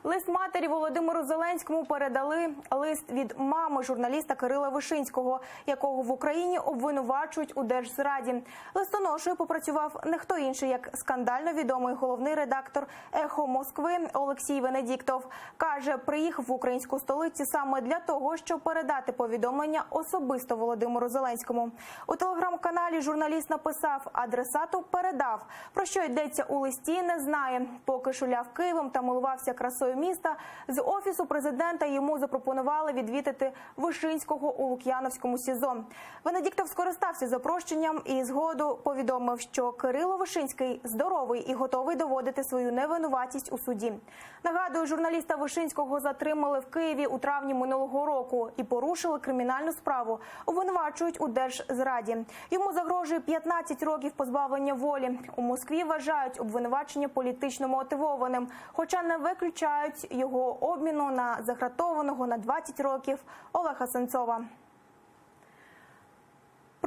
Лист матері Володимиру Зеленському передали. Лист від мами журналіста Кирила Вишинського, якого в Україні обвинувачують у держзраді. Листоношею попрацював не хто інший, як скандально відомий головний редактор «Ехо Москви» Олексій Венедіктов. Каже, приїхав в українську столицю саме для того, щоб передати повідомлення особисто Володимиру Зеленському. У телеграм-каналі журналіст написав: адресату передав. Про що йдеться у листі, не знає. Поки шуляв Києвом та милувався красою міста, з Офісу президента йому запропонували відвідати Вишинського у Лук'яновському СІЗО. Венедіктов скористався запрошенням і згоду повідомив, що Кирило Вишинський здоровий і готовий доводити свою невинуватість у суді. Нагадую, журналіста Вишинського затримали в Києві у травні минулого року і порушили кримінальну справу. Обвинувачують у держзраді. Йому загрожує 15 років позбавлення волі. У Москві вважають обвинувачення політично мотивованим, хоча не виключають його обміну на загратованого на 20 років Олега Сенцова.